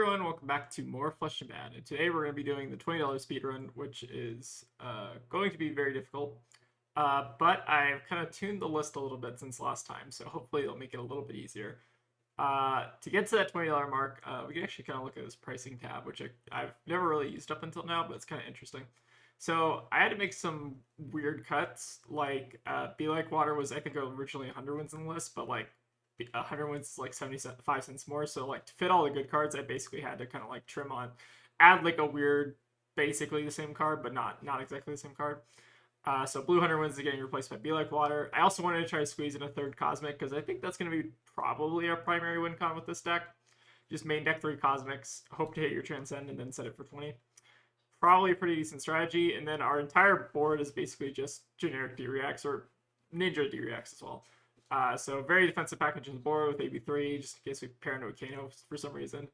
everyone, welcome back to more Flesh and Bad. And today we're going to be doing the $20 speedrun, which is going to be very difficult. But I've kind of tuned the list a little bit since last time, so hopefully it'll make it a little bit easier. To get to that $20 mark, we can actually kind of look at this pricing tab, which I've never really used up until now, but it's kind of interesting. So I had to make some weird cuts, like Be Like Water was, I think, originally 100 wins in the list, but like 100 wins is like 75 cents more. So like to fit all the good cards, I basically had to kind of like trim on, add like a weird, basically the same card, but not exactly the same card. So Blue 100 wins is getting replaced by Be Like Water. I also wanted to try to squeeze in a third Cosmic because I think that's going to be probably our primary win con with this deck. Just main deck 3 Cosmics, hope to hit your Transcend, and then set it for 20. Probably a pretty decent strategy. And then our entire board is basically just generic D-Reacts or Ninja D-Reacts as well. So very defensive package on the board with AB3, just in case we pair into a Kano for some reason.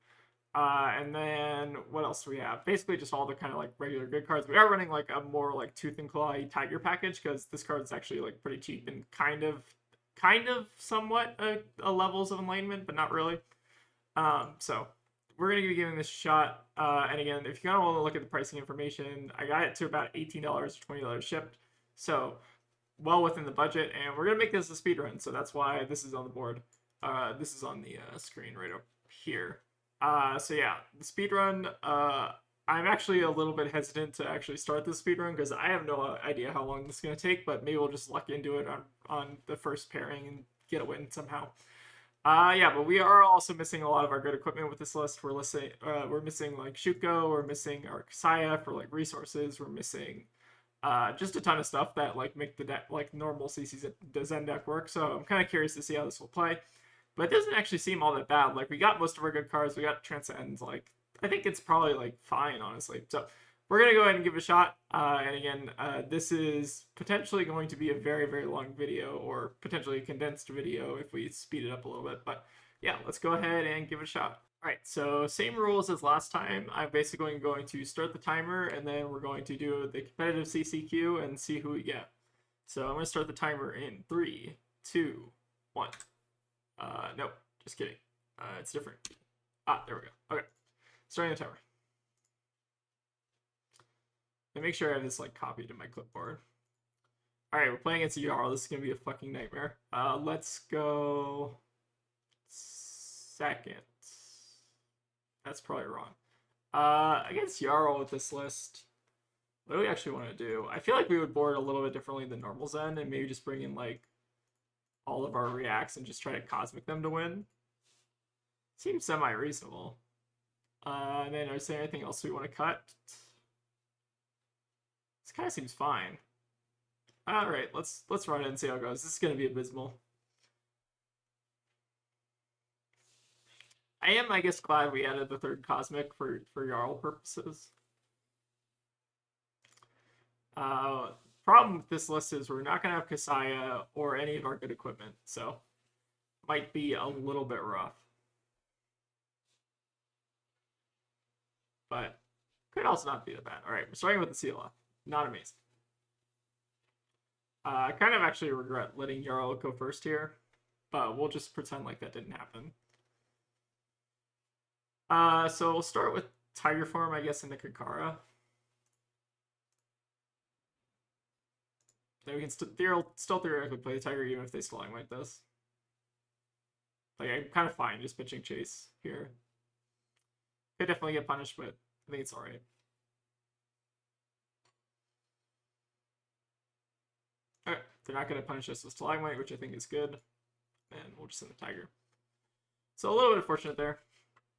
And then what else do we have? Basically just all the kind of like regular good cards. We are running like a more like Tooth and Claw Tiger package because this card is actually like pretty cheap and kind of somewhat a levels of enlightenment, but not really. So we're gonna be giving this a shot. And again, if you kind of want to look at the pricing information, I got it to about $18 or $20 shipped. So well within the budget, and we're gonna make this a speed run, so that's why this is on the board. This is on the screen right up here. So yeah, the speed run. I'm actually a little bit hesitant to actually start the speed run because I have no idea how long this is gonna take, but maybe we'll just luck into it on the first pairing and get a win somehow. Yeah, but we are also missing a lot of our good equipment with this list. We're missing like Shuko, we're missing our Kasaya for like resources, we're missing just a ton of stuff that like make the deck like normal CC's Zen deck work. So I'm kind of curious to see how this will play. But it doesn't actually seem all that bad. Like we got most of our good cards, we got Transcends. Like I think it's probably like fine, honestly. So we're gonna go ahead and give it a shot. And again, this is potentially going to be a very, very long video, or potentially a condensed video if we speed it up a little bit. But yeah, let's go ahead and give it a shot. All right, so same rules as last time. I'm basically going to start the timer, and then we're going to do the competitive CCQ and see who we get. So I'm going to start the timer in 3, 2, 1. Nope, just kidding. It's different. There we go. Okay, starting the timer. And make sure I have this like copied to my clipboard. All right, we're playing against Jarl. This is going to be a fucking nightmare. Let's go second. That's probably wrong. Against Jarl with this list, what do we actually want to do? I feel like we would board a little bit differently than normal Zen and maybe just bring in like all of our reacts and just try to cosmic them to win. Seems semi-reasonable. And then is there anything else we want to cut? This kind of seems fine. Alright, let's run it and see how it goes. This is going to be abysmal. I am, I guess, glad we added the third Cosmic for Jarl purposes. Problem with this list is we're not going to have Kasaya or any of our good equipment, so might be a little bit rough. But could also not be that bad. Alright, we're starting with the CLF. Not amazing. I kind of actually regret letting Jarl go first here, but we'll just pretend like that didn't happen. So we'll start with Tiger form, I guess, in the Kakara. Then we can still theoretically play the Tiger even if they Stalling like this. Like, I'm kind of fine just pitching Chase here. Could definitely get punished, but I think it's alright. Alright, they're not going to punish us with Stalagmite, which I think is good. And we'll just send the Tiger. So a little bit unfortunate there,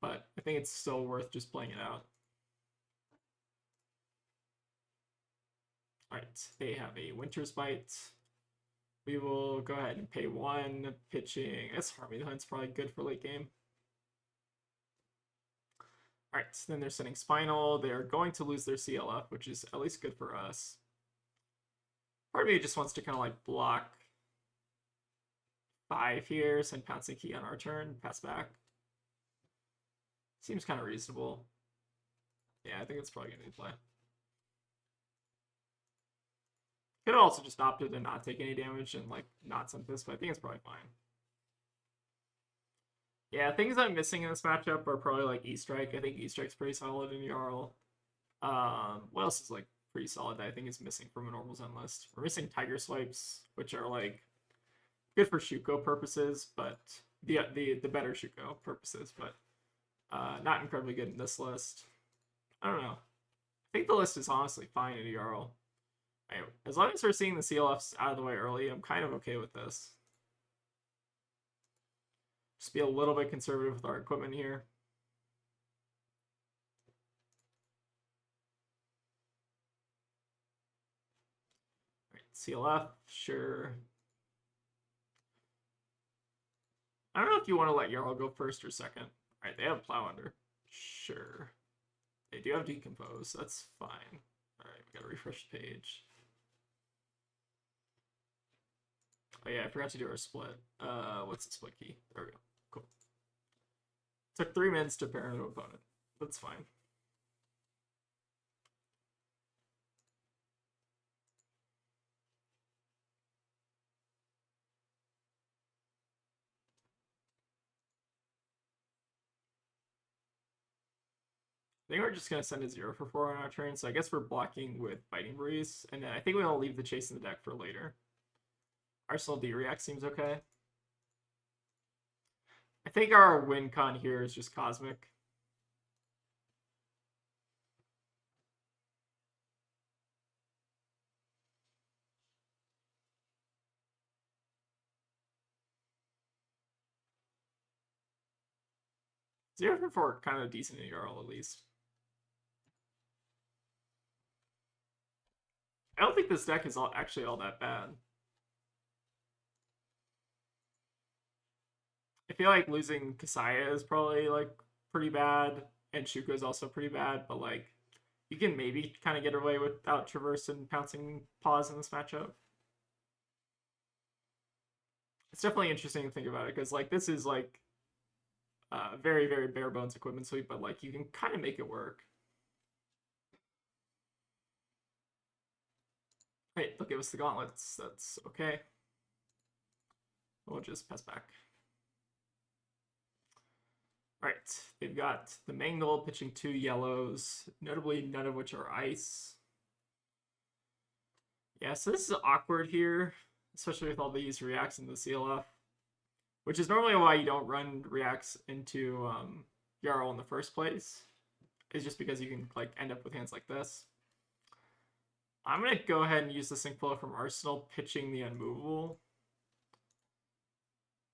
but I think it's still worth just playing it out. Alright, they have a Winter's Bite. We will go ahead and pay 1, pitching. That's Harmony Hunt's probably good for late game. Alright, so then they're sending Spinal. They're going to lose their CLF, which is at least good for us. Part of me just wants to kind of like block 5 here, send Pouncing Key on our turn, pass back. Seems kind of reasonable. Yeah, I think it's probably going to be play. Could have also just opted to not take any damage and like not send this, but I think it's probably fine. Yeah, things I'm missing in this matchup are probably like E-Strike. I think E-Strike's pretty solid in Jarl. What else is like pretty solid that I think is missing from a normal Zen list? We're missing Tiger Swipes, which are like good for Shuko purposes, but the better Shuko purposes, but not incredibly good in this list. I don't know. I think the list is honestly fine in Jarl. Anyway, as long as we're seeing the CLFs out of the way early, I'm kind of okay with this. Just be a little bit conservative with our equipment here. Right, CLF, sure. I don't know if you want to let Jarl go first or second. All right, they have Plow Under. Sure. They do have Decompose. That's fine. All right, we got to refresh the page. Oh yeah, I forgot to do our split. What's the split key? There we go. Cool. Took 3 minutes to pair an opponent. That's fine. I think we're just gonna send a 0 for 4 on our turn, so I guess we're blocking with Biting Breeze, and then I think we'll leave the chase in the deck for later. Arsenal D-React seems okay. I think our win con here is just Cosmic. Zero for 4, kind of decent in Jarl at least. I don't think this deck is actually all that bad. I feel like losing Kasaya is probably like pretty bad, and Shuko is also pretty bad, but like you can maybe kind of get away without Traverse and Pouncing Paws in this matchup. It's definitely interesting to think about it because like this is like very very bare bones equipment sweep, but like you can kind of make it work. Hey, they'll give us the gauntlets. That's okay. We'll just pass back. Right, they've got the Mangle pitching 2 yellows, notably none of which are ice. Yeah, so this is awkward here, especially with all these reacts in the CLF, which is normally why you don't run reacts into Jarl in the first place. Is just because you can like end up with hands like this. I'm gonna go ahead and use the Sync Flow from Arsenal, pitching the Unmovable.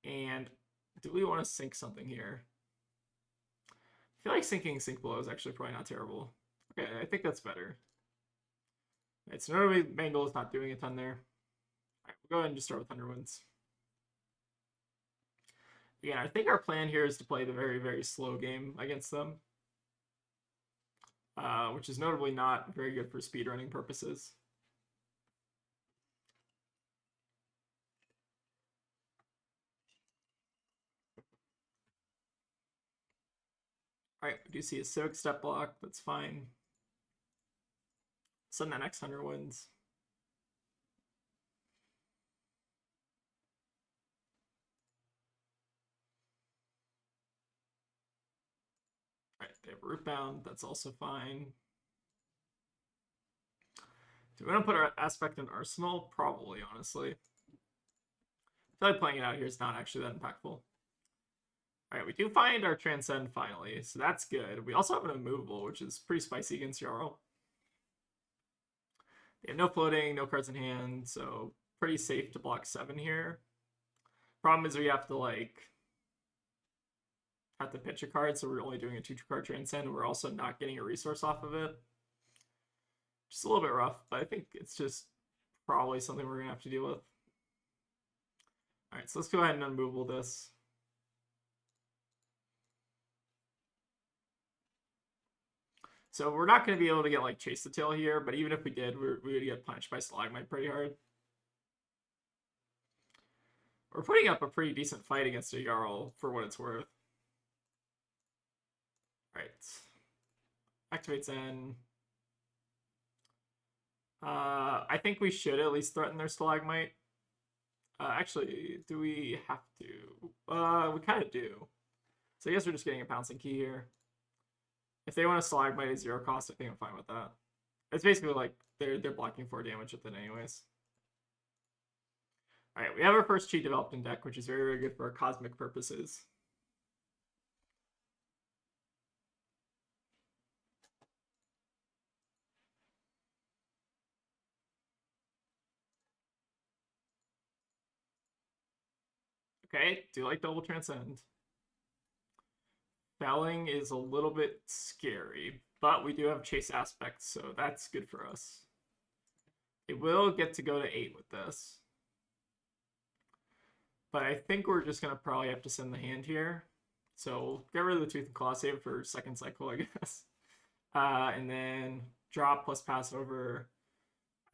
And do we want to sync something here? I feel like syncing Sync Blow is actually probably not terrible. Okay, I think that's better. Right, so normally Mangle is not doing a ton there. All right, we'll go ahead and just start with Thunder Winds. Yeah, I think our plan here is to play the very, very slow game against them, which is notably not very good for speedrunning purposes. All right, we do see a Civic Step block. That's fine. Send that next 100 wins. All right, they have Rootbound. That's also fine. Do we want to put our Aspect in Arsenal? Probably, honestly. I feel like playing it out here is not actually that impactful. All right, we do find our Transcend finally, so that's good. We also have an Immovable, which is pretty spicy against Jarl. They have no floating, no cards in hand, so pretty safe to block 7 here. Problem is we have to like pitch a card, so we're only doing a 2-card Transcend. We're also not getting a resource off of it. Just a little bit rough, but I think it's just probably something we're gonna have to deal with. All right, so let's go ahead and unmovable this. So we're not going to be able to get like Chase the Tail here, but even if we did, we would get punched by Stalagmite pretty hard. We're putting up a pretty decent fight against a Jarl for what it's worth. All right. Activate Zen. I think we should at least threaten their Stalagmite. Actually, do we have to? We kind of do. So I guess we're just getting a pouncing key here. If they want to stalagmite at 0 cost, I think I'm fine with that. It's basically like they're blocking 4 damage with it anyways. Alright, we have our first cheat developed in deck, which is very, very good for our cosmic purposes. Okay, do like double transcend. Felling is a little bit scary, but we do have chase aspects, so that's good for us. It will get to go to 8 with this. But I think we're just going to probably have to send the hand here. So we'll get rid of the Tooth and Claw save for second cycle, I guess. And then drop plus pass over.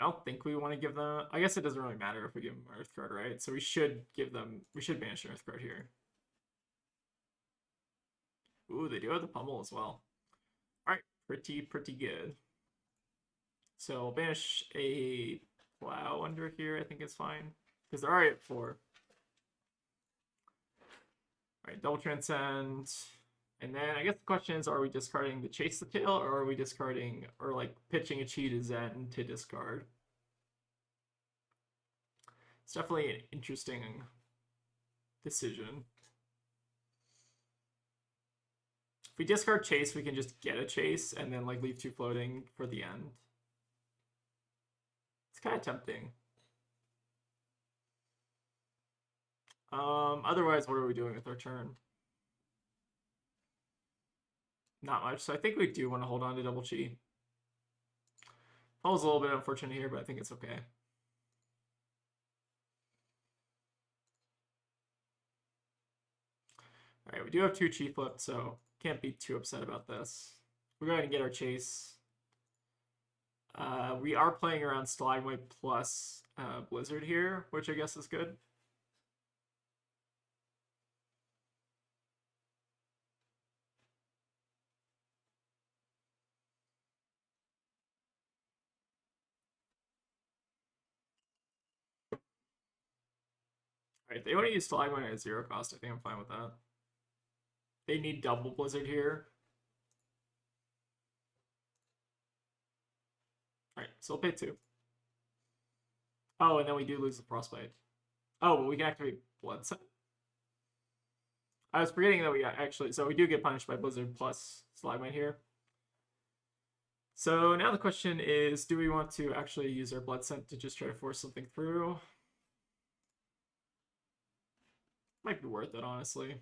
I don't think we want to give them... I guess it doesn't really matter if we give them an Earth card, right? So we should give them... We should banish an Earth card here. Ooh, they do have the pummel as well. Alright, pretty good. So we'll banish a plow under here, I think it's fine. Because they're already at 4. Alright, double transcend. And then I guess the question is, are we discarding the chase the tail, or are we discarding, or like pitching a cheat to Zen to discard? It's definitely an interesting decision. If we discard chase, we can just get a chase and then like leave 2 floating for the end. It's kind of tempting. Otherwise, what are we doing with our turn? Not much. So I think we do want to hold on to double chi. That was a little bit unfortunate here, but I think it's okay. All right, we do have 2 chi flip, so can't be too upset about this. We're going to get our chase. We are playing around Stalagmite plus Blizzard here, which I guess is good. Alright, they want to use Stalagmite at 0 cost. I think I'm fine with that. They need double Blizzard here. Alright, so we'll pay 2. Oh, and then we do lose the Frostbite. Oh, but we can activate Blood Set. I was forgetting that we actually... So we do get punished by Blizzard plus Stalagmite here. So now the question is, do we want to actually use our Blood Scent to just try to force something through? Might be worth it, honestly.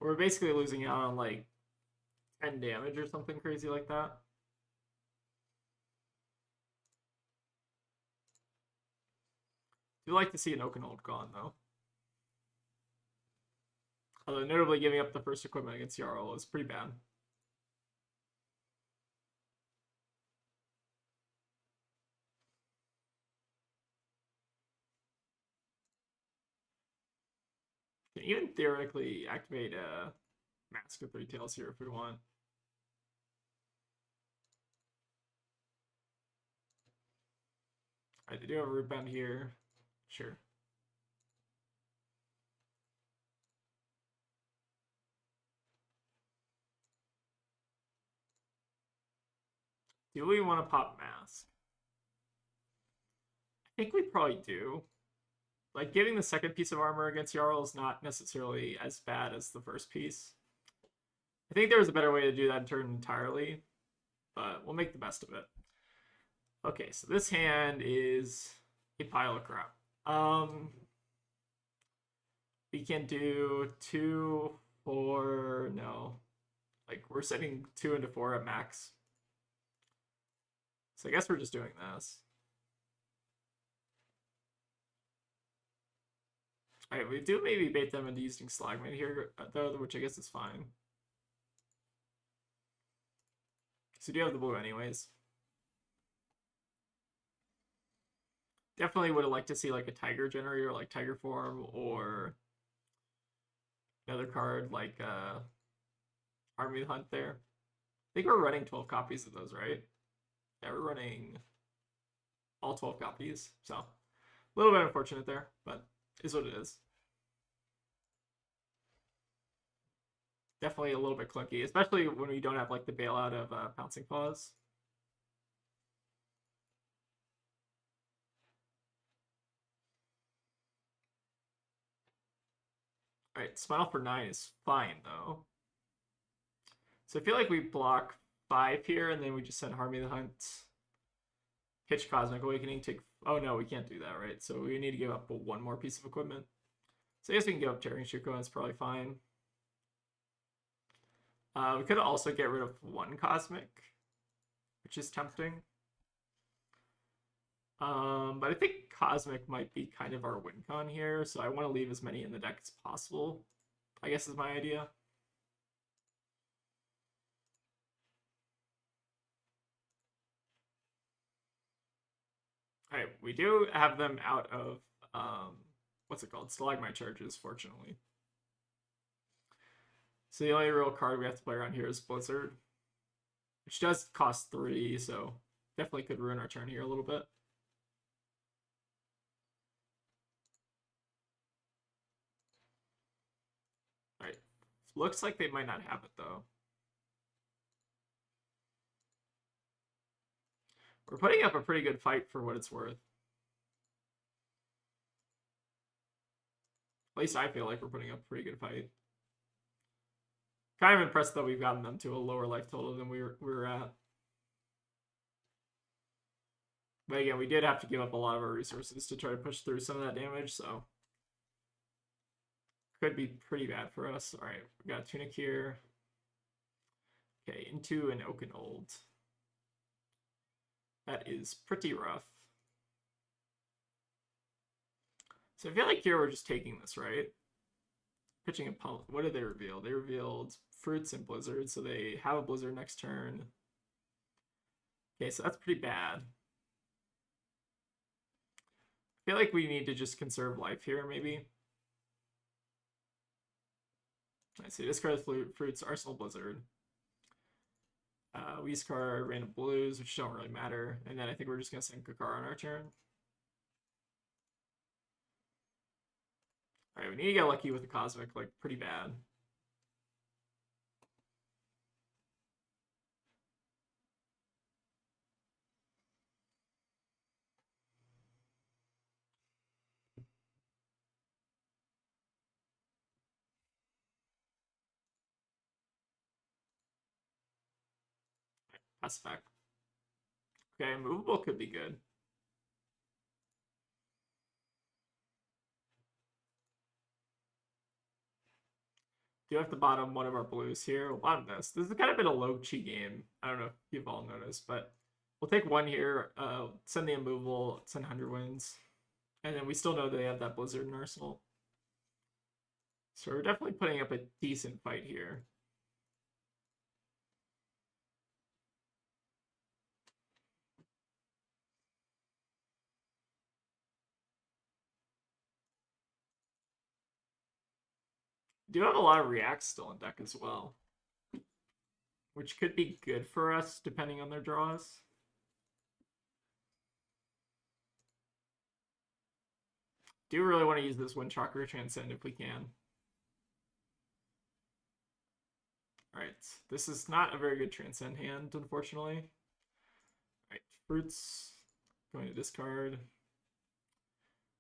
We're basically losing out on like 10 damage or something crazy like that. Do like to see an Oakenhold gone, though. Although notably giving up the first equipment against Jarl is pretty bad. Can even theoretically activate a Mask of 3 Tails here if we want. Alright, they do have a root bound here. Sure. Do we want to pop Mask? I think we probably do. Like, giving the second piece of armor against Jarl is not necessarily as bad as the first piece. I think there's a better way to do that turn entirely, but we'll make the best of it. Okay, so this hand is a pile of crap. We can do 2, 4, no. Like, we're setting 2 into 4 at max. So I guess we're just doing this. Alright, we do maybe bait them into using Stalagmite here, though, which I guess is fine. Because we do have the blue anyways. Definitely would have liked to see like a Tiger generator, like Tiger Form, or another card like Army Hunt there. I think we're running 12 copies of those, right? Yeah, we're running all 12 copies, so A little bit unfortunate there, but is what it is. Definitely a little bit clunky, especially when we don't have like the bailout of Pouncing Paws. All right, Smile for 9 is fine though. So I feel like we block 5 here, and then we just send Harmony the Hunt. Pitch Cosmic Awakening, take... Oh no, we can't do that, right? So we need to give up one more piece of equipment. So I guess we can give up Tearing Shuko, and it's probably fine. We could also get rid of 1 Cosmic, which is tempting. But I think Cosmic might be kind of our win con here, so I want to leave as many in the deck as possible, I guess is my idea. Alright, we do have them out of, what's it called? Stalagmite charges, fortunately. So the only real card we have to play around here is Blizzard, which does cost 3, so definitely could ruin our turn here a little bit. Alright, looks like they might not have it, though. We're putting up a pretty good fight for what it's worth. At least I feel like we're putting up a pretty good fight. Kind of impressed that we've gotten them to a lower life total than we were at. But again, we did have to give up a lot of our resources to try to push through some of that damage, so could be pretty bad for us. All right, we got a Tunic here. Okay, into an Oakenold. That is pretty rough. So I feel like here we're just taking this, right? Pitching a pump. What did they reveal? They revealed Fruits and Blizzard, so they have a Blizzard next turn. Okay, so that's pretty bad. I feel like we need to just conserve life here, maybe. I see. Discard Fruits, Arsenal Blizzard. We discard random blues, which don't really matter. And then I think we're just going to send Kakar on our turn. Alright, we need to get lucky with the Cosmic, like, pretty bad. Pass back. Okay, movable could be good. Do have to bottom one of our blues here. We'll bottom this. This has kind of been a low-chi game. I don't know if you've all noticed, but we'll take 1 here, send the immovable, send 100 wins. And then we still know they have that Blizzard in Arsenal. So we're definitely putting up a decent fight here. Do have a lot of reacts still in deck as well, which could be good for us depending on their draws. Do really want to use this Wind Chakra Transcend if we can. Alright, this is not a very good Transcend hand, unfortunately. Alright, Fruits, going to discard.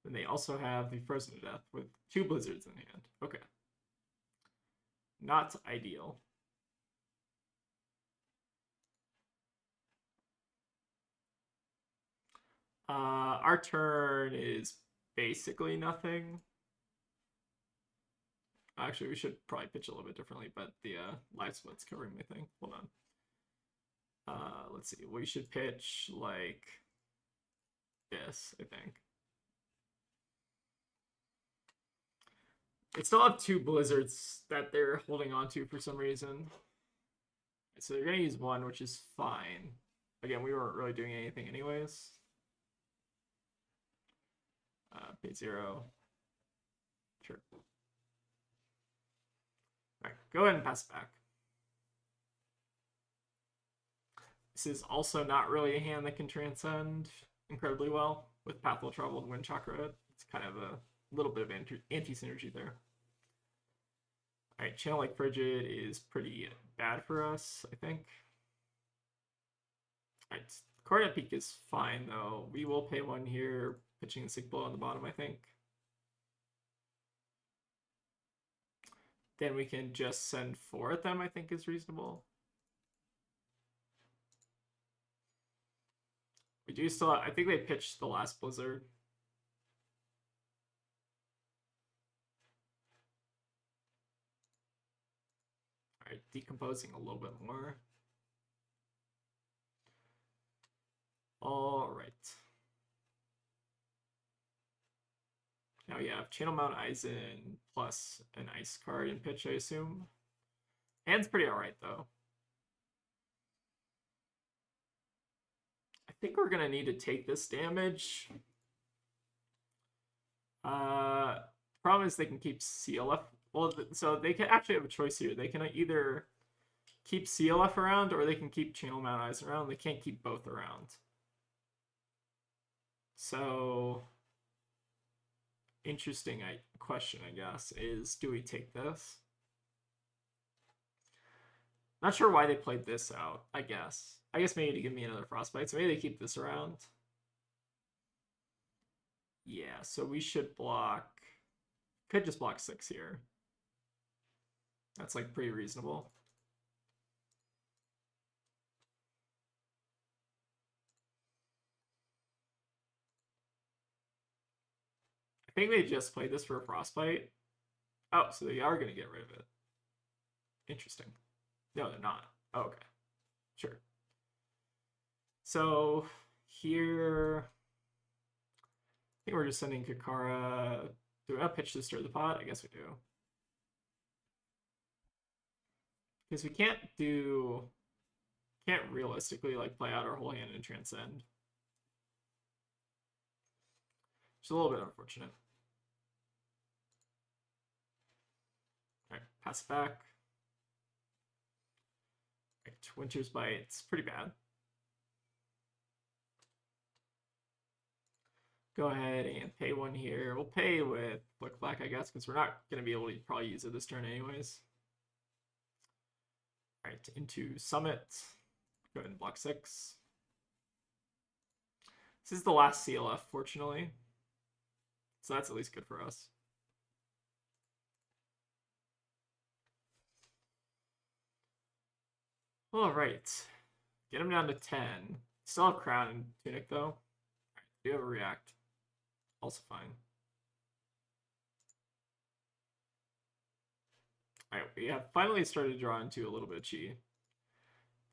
Then they also have the Frozen to Death with 2 Blizzards in hand. Okay. Not ideal. Our turn is basically nothing. Actually, we should probably pitch a little bit differently, but the live split's covering my thing. Hold on. Let's see. We should pitch like this, I think. They still have 2 Blizzards that they're holding on to for some reason. So they're going to use 1, which is fine. Again, we weren't really doing anything anyways. Pay 0. Sure. Alright, go ahead and pass it back. This is also not really a hand that can transcend incredibly well. with Path Will Travel and Wind Chakra. It's kind of a little bit of anti-synergy there. Alright, Channel Like Frigid is pretty bad for us, I think. Alright, Coronet Peak is fine, though. We will pay one here, pitching the Sick Blow on the bottom, I think. Then we can just send 4 at them, I think is reasonable. We do still, I think they pitched the last Blizzard. Alright, decomposing a little bit more. Alright. Now we have Channel Mount Eisen plus an ice card in pitch, I assume. Hand's pretty alright, though. I think we're going to need to take this damage. Problem is they can keep CLF. Well, so they can actually have a choice here. They can either keep CLF around or they can keep Channel Mount Eisen around. They can't keep both around. So, interesting question, I guess, is do we take this? Not sure why they played this out, I guess. I guess maybe to give me another Frostbite, so maybe they keep this around. Yeah, so we should block... Could just block 6 here. That's, like, pretty reasonable. I think they just played this for a Frostbite. Oh, so they are going to get rid of it. Interesting. No, they're not. Oh, okay. Sure. So, here... I think we're just sending Kakara... Do we want to pitch to stir the pot? I guess we do. Because we can't realistically like play out our whole hand and transcend. It's a little bit unfortunate. Alright, pass it back. Right, Winter's Bite, it's pretty bad. Go ahead and pay one here. We'll pay with Look Black, I guess, because we're not going to be able to probably use it this turn anyways. Alright, into Summit. Go ahead and block 6. This is the last CLF, fortunately. So that's at least good for us. Alright. Get him down to 10. Still have Crown and Tunic, though. Right, do have a React. Also fine. Alright, we have finally started to draw into a little bit of chi.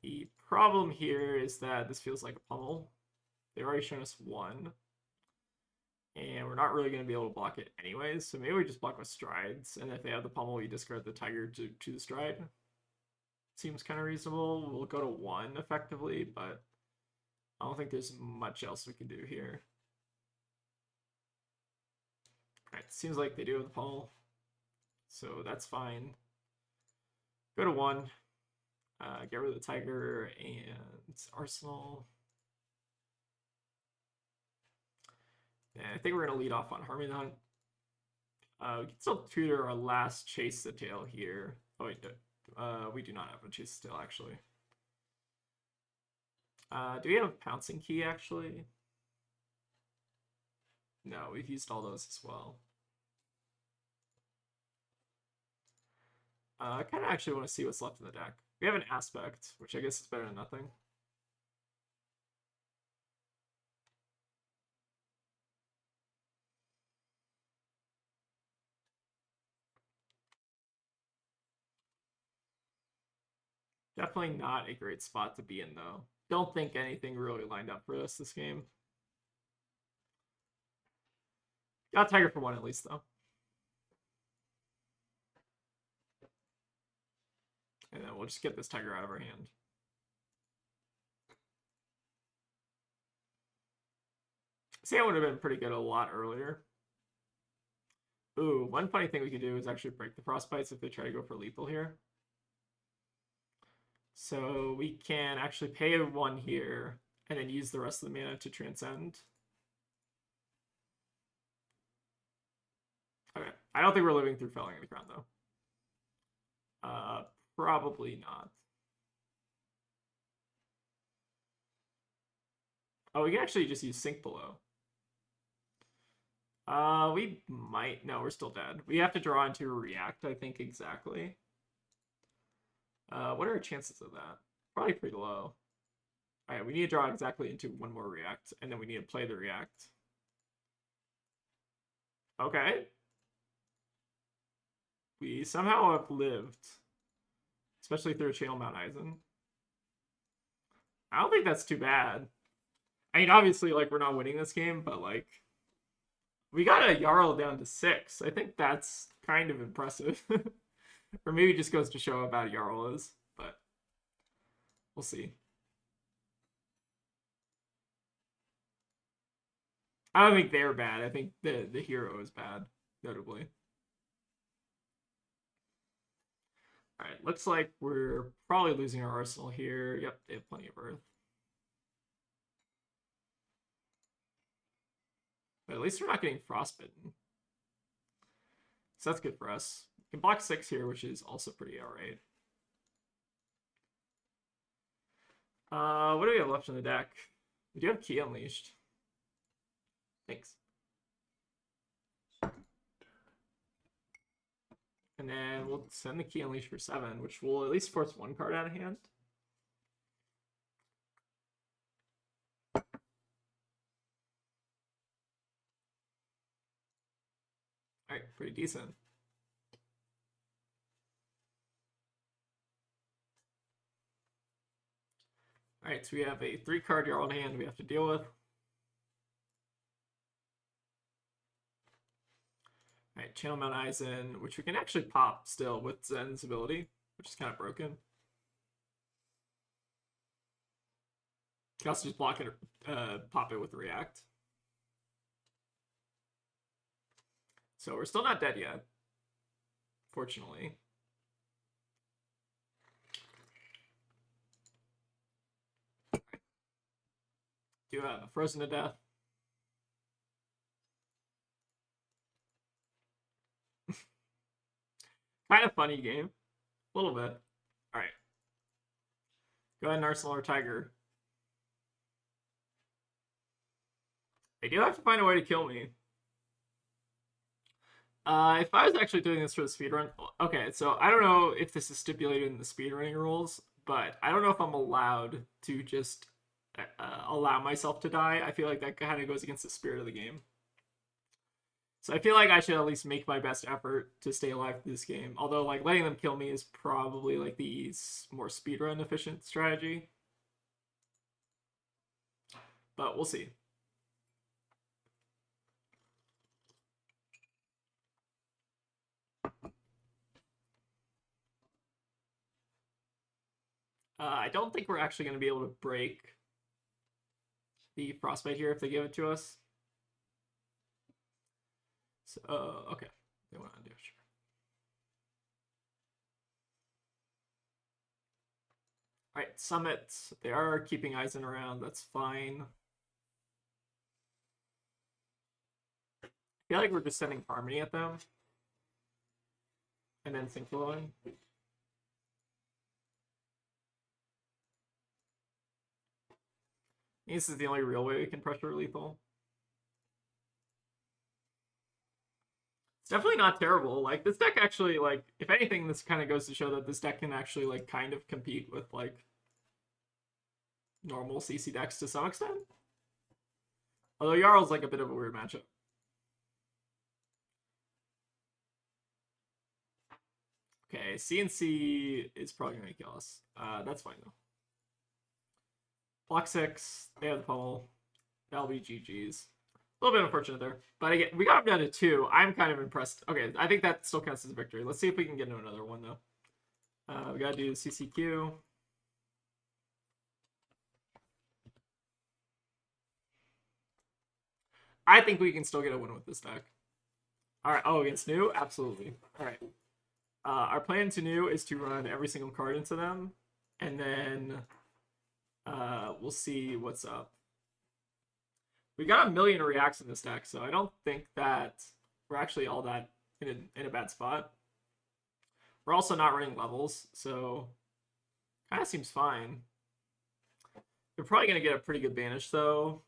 The problem here is that this feels like a pummel. They've already shown us 1. And we're not really going to be able to block it anyways, so maybe we just block with Strides, and if they have the pummel, we discard the Tiger to the Stride. Seems kind of reasonable. We'll go to 1 effectively, but I don't think there's much else we can do here. Alright, seems like they do have the pummel, so that's fine. Go to 1. Get rid of the Tiger and Arsenal. And I think we're going to lead off on Harmony the Hunt. We can still tutor our last Chase the Tail here. Oh, wait, we do not have a Chase the Tail, actually. Do we have a Pouncing Key, actually? No, we've used all those as well. I kind of actually want to see what's left in the deck. We have an Aspect, which I guess is better than nothing. Definitely not a great spot to be in, though. Don't think anything really lined up for us this game. Got Tiger for 1 at least, though. And then we'll just get this Tiger out of our hand. See, I would have been pretty good a lot earlier. Ooh, one funny thing we could do is actually break the Frostbites if they try to go for lethal here. So we can actually pay 1 here and then use the rest of the mana to transcend. I don't think we're living through Felling of the Crown, though. Probably not. Oh, we can actually just use Sink Below. We might. No, we're still dead. We have to draw into a react, I think, exactly. What are our chances of that? Probably pretty low. Alright, we need to draw exactly into one more react, and then we need to play the react. Okay. We somehow have lived. Especially through a Channel Mount Eisen. I don't think that's too bad. I mean, obviously, like, we're not winning this game, but, like, we got a Jarl down to 6. I think that's kind of impressive. Or maybe it just goes to show how bad Jarl is, but we'll see. I don't think they're bad. I think the hero is bad, notably. Alright, looks like we're probably losing our arsenal here. Yep, they have plenty of earth. But at least we're not getting frostbitten. So that's good for us. We can block 6 here, which is also pretty alright. What do we have left in the deck? We do have Key Unleashed. Thanks. And then we'll send the Key Unleashed for 7, which will at least force one card out of hand. Alright, pretty decent. Alright, so we have a 3-card Jarl in hand we have to deal with. Alright, Channel Mount Eisen, which we can actually pop still with Zen's ability, which is kind of broken. You can also just block it, pop it with React. So we're still not dead yet, fortunately. Do Frozen to Death. Kind of funny game. A little bit. Alright. Go ahead and Arsenal or Tiger. They do have to find a way to kill me. If I was actually doing this for the speedrun... Okay, so I don't know if this is stipulated in the speedrunning rules, but I don't know if I'm allowed to just allow myself to die. I feel like that kind of goes against the spirit of the game. So I feel like I should at least make my best effort to stay alive through this game. Although, like, letting them kill me is probably, like, the more speedrun efficient strategy. But we'll see. I don't think we're actually going to be able to break the Frostbite here if they give it to us. So, okay. They want to do it, sure. Alright, Summit. They are keeping Eisen around. That's fine. I feel like we're just sending Harmony at them. And then Sync Blowing. This is the only real way we can pressure lethal. It's definitely not terrible. Like, this deck actually, like, if anything, this kind of goes to show that this deck can actually, like, kind of compete with, like, normal CC decks to some extent. Although Jarl's, like, a bit of a weird matchup. Okay, CNC is probably going to kill us. That's fine, though. Block 6, they have the pummel. That'll be GG's. A little bit unfortunate there. But again, we got him down to 2. I'm kind of impressed. Okay, I think that still counts as a victory. Let's see if we can get into another one, though. We gotta do CCQ. I think we can still get a win with this deck. Alright, oh, against New? Absolutely. Alright. Our plan to New is to run every single card into them. And then we'll see what's up. We got a million reacts in this deck, so I don't think that we're actually all that in a bad spot. We're also not running levels, so kind of seems fine. They're probably gonna get a pretty good banish though,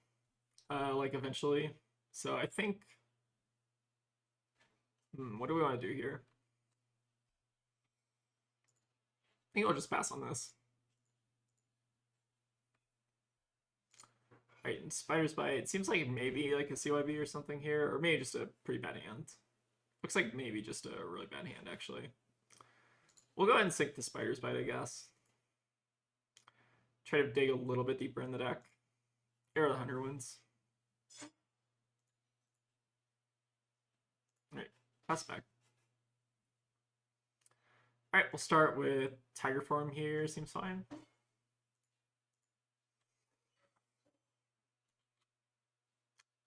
like eventually. So I think, what do we want to do here? I think I'll just pass on this. Right, and Spider's Bite. It seems like maybe like a CYB or something here, or maybe just a pretty bad hand. Looks like maybe just a really bad hand, actually. We'll go ahead and sink the Spider's Bite, I guess. Try to dig a little bit deeper in the deck. Arrow the Hunter wins. Alright, pass back. Alright, we'll start with Tiger Form here. Seems fine.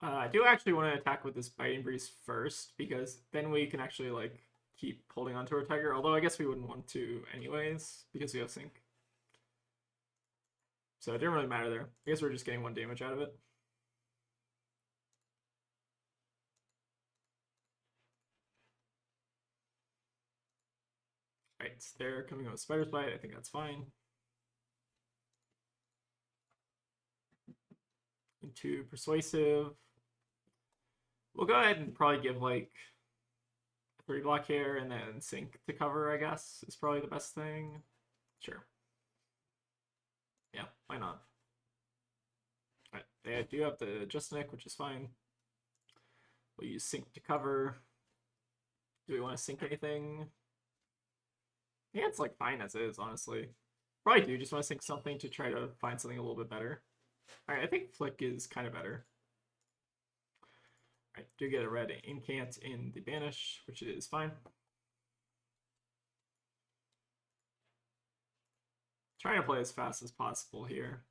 I do actually want to attack with this Biting Breeze first, because then we can actually like keep holding onto our Tiger, although I guess we wouldn't want to anyways, because we have Sync. So it didn't really matter there. I guess we're just getting 1 damage out of it. Alright, so they're coming out with Spider's Bite. I think that's fine. Into Persuasive. We'll go ahead and probably give like 3 block here and then Sync to cover, I guess, is probably the best thing. Sure. Yeah, why not? Alright, they do have the Justinic, which is fine. We'll use Sync to cover. Do we want to sync anything? Yeah, it's like fine as is, honestly. Probably do just want to sync something to try to find something a little bit better. Alright, I think Flick is kind of better. Alright, do get a red Incant in the Banish, which is fine. Trying to play as fast as possible here.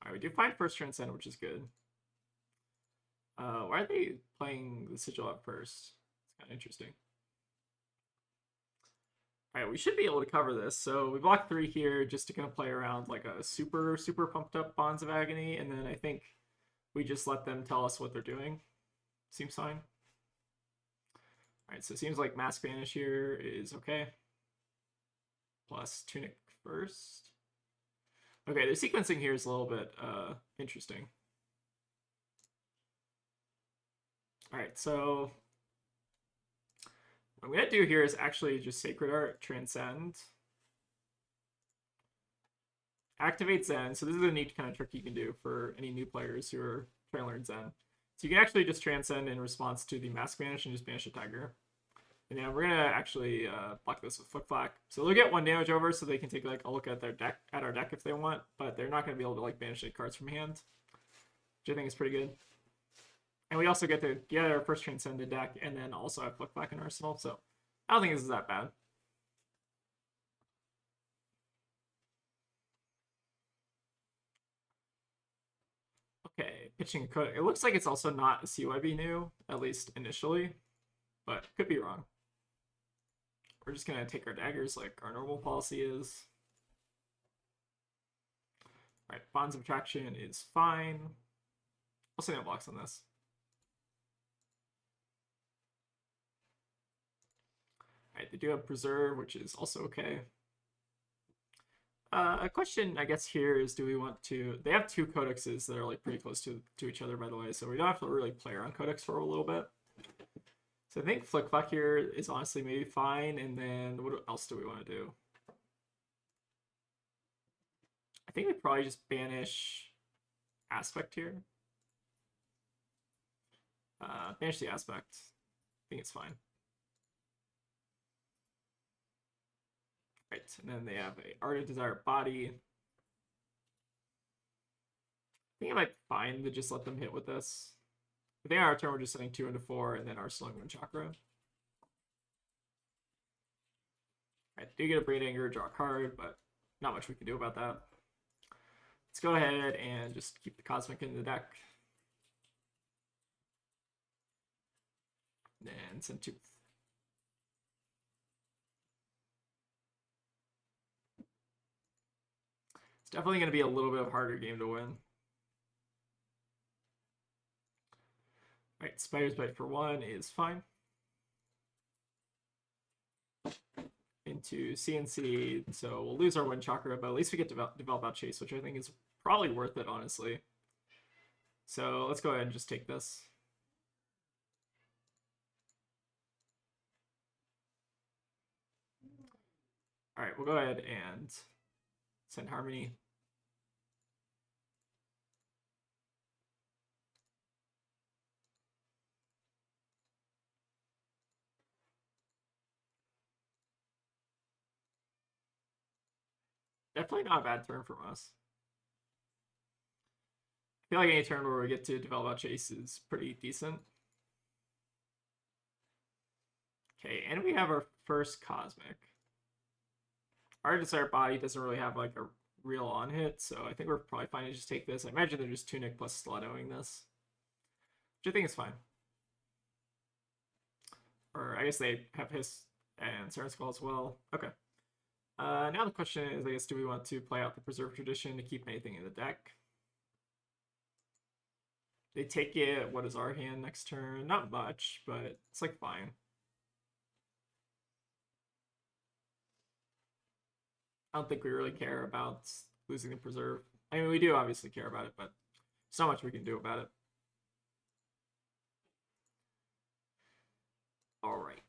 Alright, we do find first Transcend, which is good. Why are they playing the Sigil up first? It's kind of interesting. Alright, we should be able to cover this. So we block 3 here just to kind of play around like a super pumped up Bonds of Agony, and then I think we just let them tell us what they're doing. Seems fine. Alright, so it seems like Mask Banish here is okay. Plus Tunic first. Okay, the sequencing here is a little bit interesting. Alright, so what I'm going to do here is actually just Sacred Art, Transcend. Activate Zen. So this is a neat kind of trick you can do for any new players who are trying to learn Zen. So you can actually just Transcend in response to the Mask Banish and just banish a Tiger. And now we're going to actually block this with Flick Flack. So they'll get 1 damage over, so they can take like a look at their deck, at our deck if they want, but they're not going to be able to like banish 8 cards from hand, which I think is pretty good. And we also get to get our first Transcended deck and then also have Flick Flack in Arsenal, so I don't think this is that bad. Okay, pitching code. It looks like it's also not a CYB new, at least initially, but could be wrong. We're just gonna take our daggers like our normal policy is. Alright, Bonds of Attraction is fine. I'll say no blocks on this. Alright, they do have Preserve, which is also okay. A question, I guess, here is do we want to... They have 2 codexes that are like pretty close to each other, by the way, so we don't have to really play around codex for a little bit. So I think Flick Flack here is honestly maybe fine, and then what else do we want to do? I think we probably just banish Aspect here. Banish the Aspect. I think it's fine. Right, and then they have a Ardent Desire Body. I think I might find to just let them hit with this. I think on our turn we're just sending 2 into 4 and then arsenal 1 Chakra. I do get a Brain Anger, draw a card, but not much we can do about that. Let's go ahead and just keep the Cosmic in the deck. And send 2. It's definitely going to be a little bit of a harder game to win. Alright, Spider's Bite for 1 is fine. Into CNC, so we'll lose our Wind Chakra, but at least we get to develop out Chase, which I think is probably worth it, honestly. So let's go ahead and just take this. Alright, we'll go ahead and send Harmony. Definitely not a bad turn from us. I feel like any turn where we get to develop out Chase is pretty decent. Okay, and we have our first Cosmic. Our Desired Body doesn't really have like a real on hit, so I think we're probably fine to just take this. I imagine they're just Tunic plus Stilettoing this, which I think is fine. Or I guess they have Hiss and Siren Skull as well. Okay. Now the question is, I guess, do we want to play out the Preserve tradition to keep anything in the deck? They take it. What is our hand next turn? Not much, but it's like fine. I don't think we really care about losing the Preserve. I mean, we do obviously care about it, but there's not much we can do about it. All right.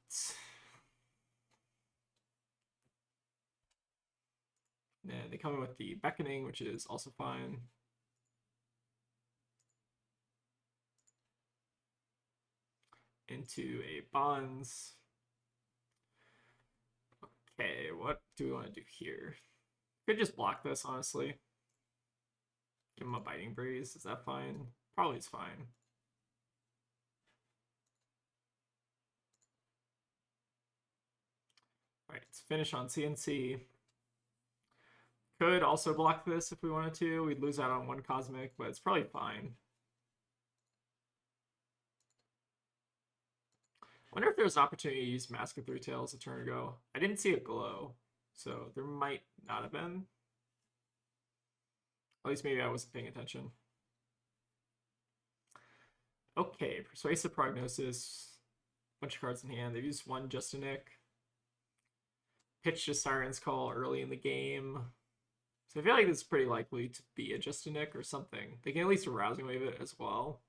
And they come in with the Beckoning, which is also fine. Into a Bonds. Okay, what do we want to do here? Could just block this, honestly. Give him a Biting Breeze. Is that fine? Probably is fine. All right, let's finish on CNC. Could also block this if we wanted to. We'd lose out on 1 Cosmic, but it's probably fine. Wonder if there's an opportunity to use Mask of Three Tails a turn ago. I didn't see a glow, so there might not have been. At least maybe I wasn't paying attention. Okay, Persuasive Prognosis. Bunch of cards in hand. They've used 1 Just a Nick. Pitched a Siren's Call early in the game. So I feel like this is pretty likely to be a Just a Nick or something. They can at least Arousing Wave it as well.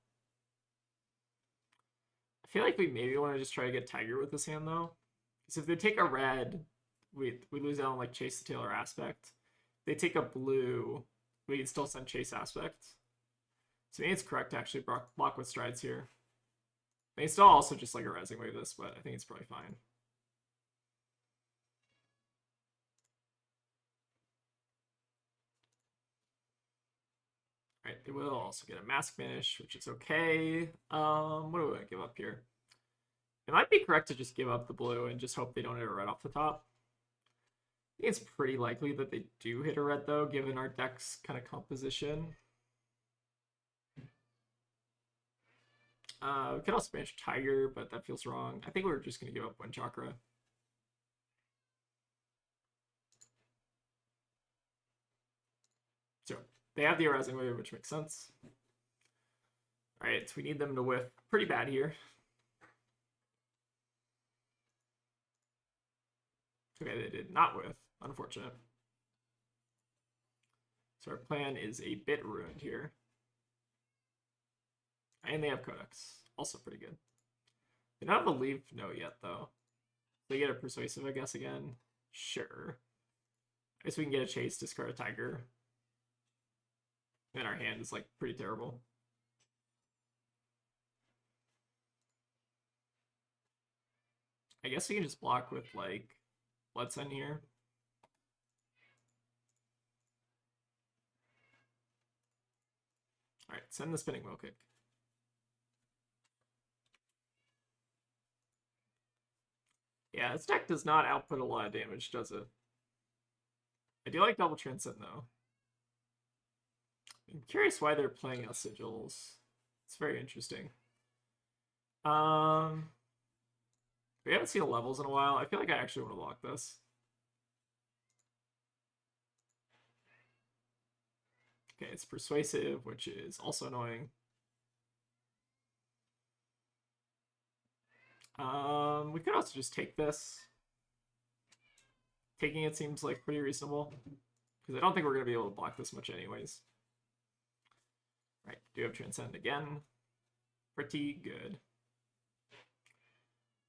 I feel like we maybe want to just try to get Tiger with this hand, though. Because if they take a red, we lose out on like Chase the Tail or Aspect. If they take a blue, we can still send Chase Aspect. So maybe it's correct to actually block with Strides here. They still also just like Arousing Wave this, but I think it's probably fine. Right, they will also get a Mask Vanish, which is okay. What do we want to give up here? It might be correct to just give up the blue and just hope they don't hit a red off the top. I think it's pretty likely that they do hit a red, though, given our deck's kind of composition. We could also banish Tiger, but that feels wrong. I think we're just going to give up 1 Chakra. So they have the Arousing Wave, which makes sense. All right, so we need them to whiff pretty bad here. Okay, they did not whiff. Unfortunate. So our plan is a bit ruined here. And they have Codex. Also pretty good. They don't have a Leave Note yet, though. They get a Persuasive, I guess, again. Sure. I guess we can get a Chase, discard a Tiger. And our hand is, like, pretty terrible. I guess we can just block with, like, Blood Sun here. Alright, send the Spinning Wheel Kick. Yeah, this deck does not output a lot of damage, does it? I do like Double Transcend, though. I'm curious why they're playing out Sigils. It's very interesting. We haven't seen the levels in a while. I feel like I actually want to lock this. Okay, it's Persuasive, which is also annoying. We could also just take this. Taking it seems like pretty reasonable. Because I don't think we're going to be able to block this much anyways. Right, do have Transcend again. Pretty good.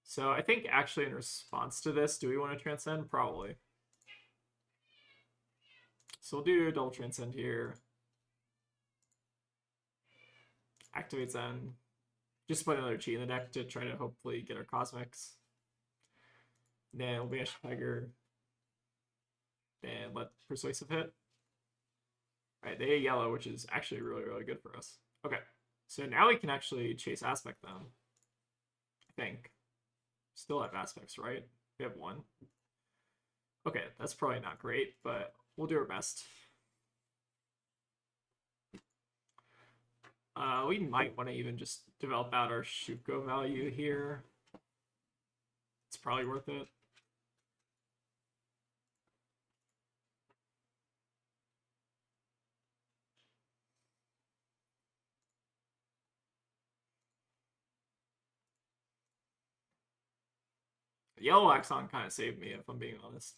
So I think actually in response to this, do we want to Transcend? Probably. So we'll do double Transcend here. Activate Zen. Just put another cheat in the deck to try to hopefully get our Cosmics. Then we'll banish Tiger. Then let Persuasive hit. Alright, they hit yellow, which is actually really, really good for us. Okay, so now we can actually chase Aspect them. I think. Still have Aspects, right? We have one. Okay, that's probably not great, but we'll do our best. We might want to even just develop out our Shuko value here. It's probably worth it. The yellow Axon kind of saved me, if I'm being honest.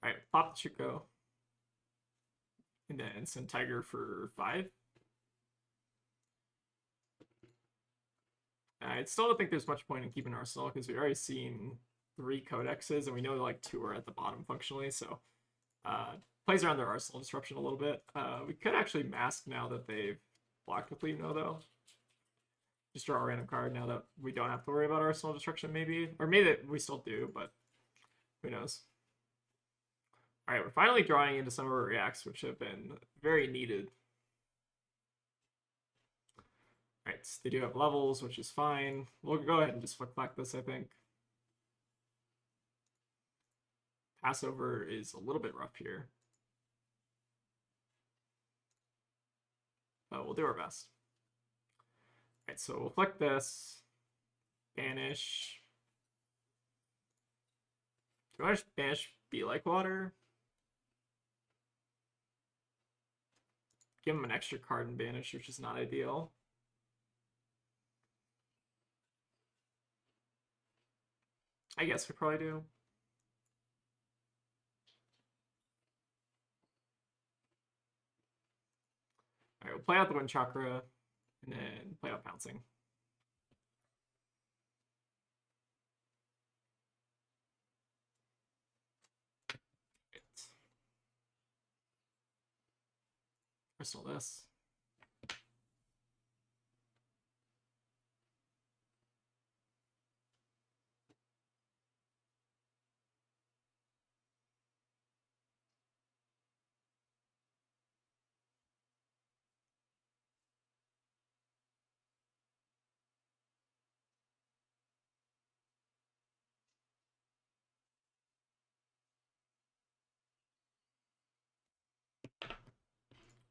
Alright, pop the Shuko. And then send Tiger for 5. I still don't think there's much point in keeping Arsenal because we've already seen 3 codexes and we know like 2 are at the bottom functionally, so plays around their Arsenal disruption a little bit. We could actually mask now that they've blocked with Leave No though. Just draw a random card now that we don't have to worry about Arsenal destruction maybe. Or maybe we still do, but who knows. Alright, we're finally drawing into some of our reacts, which have been very needed. Alright, so they do have levels, which is fine. We'll go ahead and just flick back this, I think. Passover is a little bit rough here. But we'll do our best. Alright, so we'll flick this. Banish. Do I want to banish Be Like Water? Give him an extra card and banish, which is not ideal. I guess we probably do. Alright, we'll play out the Wind Chakra and then play out Pouncing. Crystal this.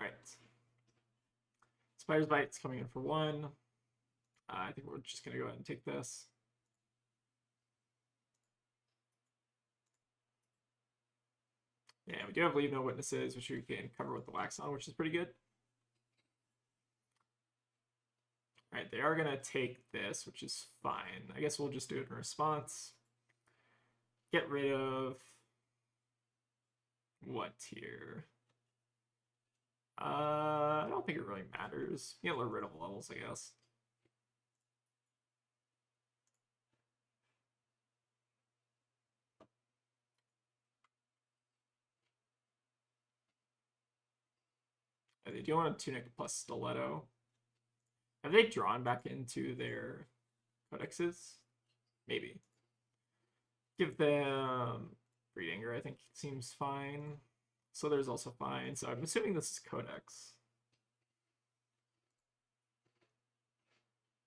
Alright. Spider's Bite's coming in for 1. I think we're just going to go ahead and take this. Yeah, we do have Leave No Witnesses, which we can cover with the Wax on, which is pretty good. Alright, they are going to take this, which is fine. I guess we'll just do it in response. Get rid of... what here? I don't think it really matters. Get rid of levels, I guess. They do want a Tunic plus Stiletto. Have they drawn back into their codexes? Maybe. Give them Breed Anger, I think seems fine. So there's also fine. So I'm assuming this is Codex.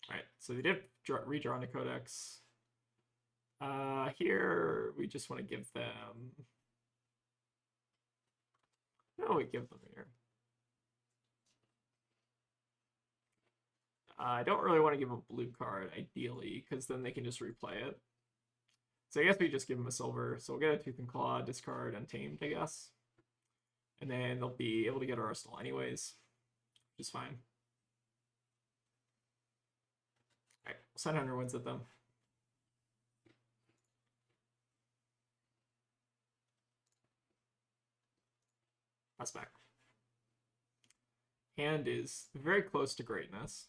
Alright, so they did redraw into Codex. Here, we just want to give them... No, we give them here. I don't really want to give a blue card, ideally, because then they can just replay it. So I guess we just give them a silver. So we'll get a Tooth and Claw, discard, Untamed, I guess. And then they'll be able to get our Arsenal anyways, which is fine. Alright, send 100 wins at them. Pass back. Hand is very close to greatness.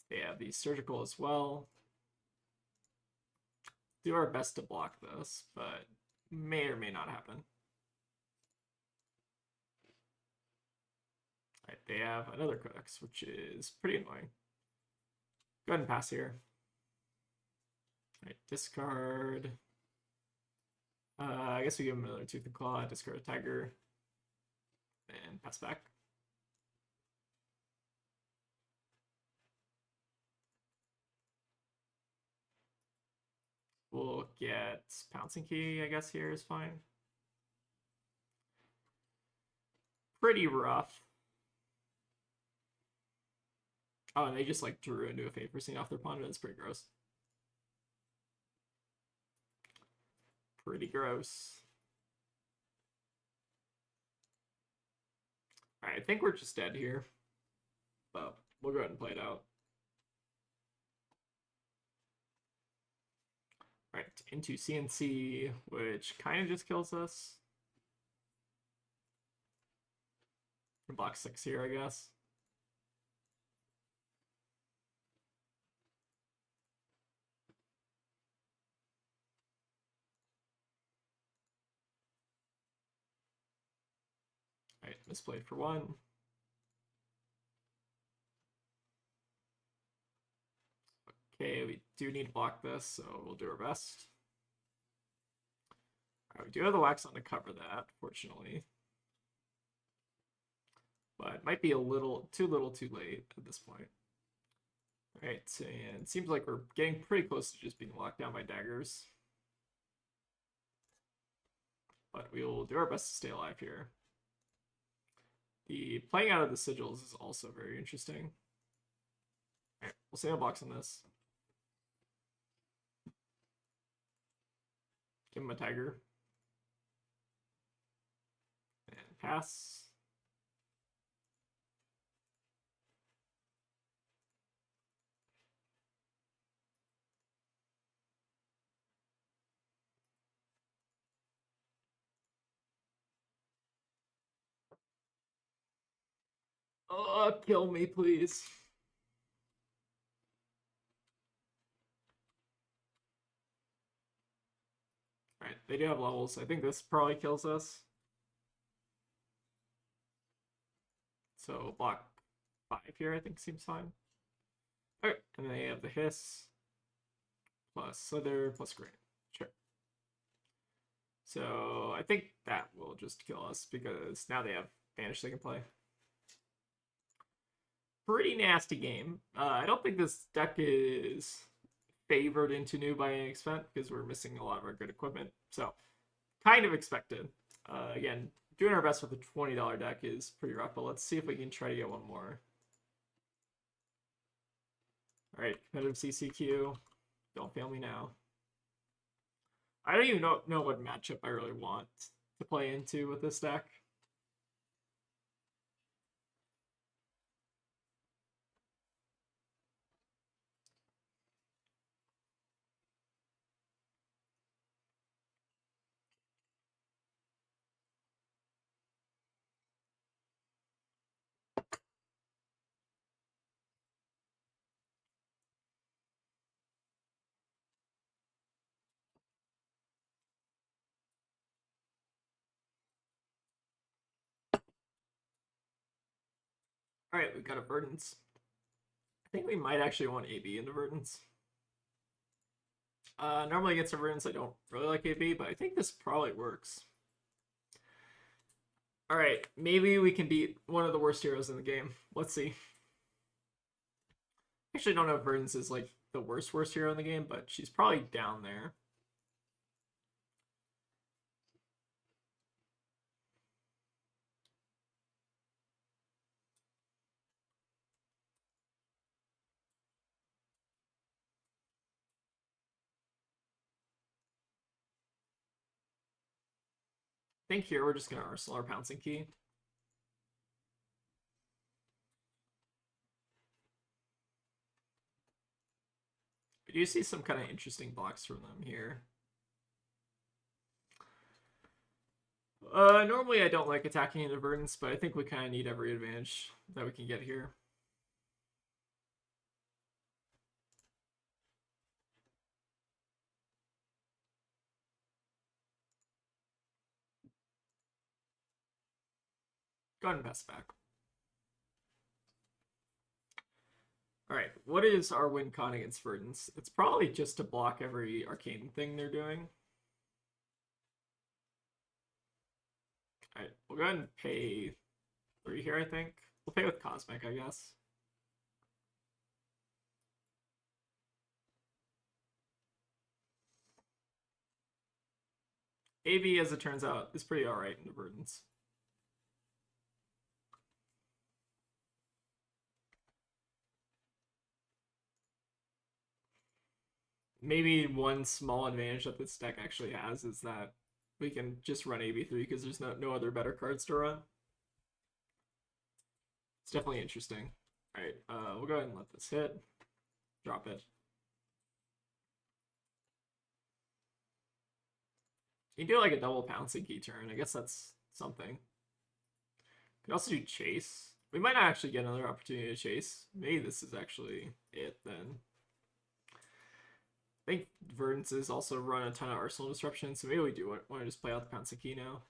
They have the surgical as well. Do our best to block this, but may or may not happen. Alright, they have another codex, which is pretty annoying. Go ahead and pass here. Alright, discard. I guess we give him another Tooth and Claw, discard a Tiger, and pass back. We'll get Pouncing Key, I guess here is fine. Pretty rough. Oh, and they just like drew into a favor scene off their pawn. That's pretty gross. Pretty gross. Alright, I think we're just dead here. But we'll go ahead and play it out. Alright, into CNC, which kind of just kills us. Block 6 here, I guess. Alright, misplayed for 1. Okay, we do need to block this, so we'll do our best. Alright, we do have the wax on to cover that, fortunately. But it might be a little too late at this point. Alright, and it seems like we're getting pretty close to just being locked down by daggers. But we'll do our best to stay alive here. The playing out of the sigils is also very interesting. Alright, we'll stay on box on this. Give him a Tiger. And pass. Oh, kill me, please. Alright, they do have levels. I think this probably kills us. So block 5 here, I think seems fine. Alright, and then they have the hiss, plus Slither, plus Green. Sure. So I think that will just kill us because now they have Vanish they can play. Pretty nasty game. I don't think this deck is favored into new by any extent because we're missing a lot of our good equipment. So kind of expected. Again, doing our best with a $20 deck is pretty rough, but let's see if we can try to get one more. Alright, competitive CCQ. Don't fail me now. I don't even know what matchup I really want to play into with this deck. Alright, we've got a Verdance. I think we might actually want AB into Verdance. Normally against a Verdance, I don't really like AB, but I think this probably works. Alright, maybe we can beat one of the worst heroes in the game. Let's see. Actually, I don't know if Verdance is like the worst hero in the game, but she's probably down there. I think here we're just gonna Arsenal our Pouncing Key. I do see some kind of interesting blocks from them here. Normally I don't like attacking into Verdance, but I think we kind of need every advantage that we can get here. Go ahead and pass back. Alright, what is our win con against Verdance? It's probably just to block every arcane thing they're doing. Alright, we'll go ahead and pay 3 here, I think. We'll pay with Cosmic, I guess. AB, as it turns out, is pretty alright in the Verdance. Maybe one small advantage that this deck actually has is that we can just run AB3 because there's no other better cards to run. It's definitely interesting. Alright, we'll go ahead and let this hit. Drop it. You can do like a double pouncing key turn. I guess that's something. You can also do chase. We might not actually get another opportunity to chase. Maybe this is actually it then. I think Verdance's also run a ton of Arsenal Disruption, so maybe we do want to just play out the pouncing key now.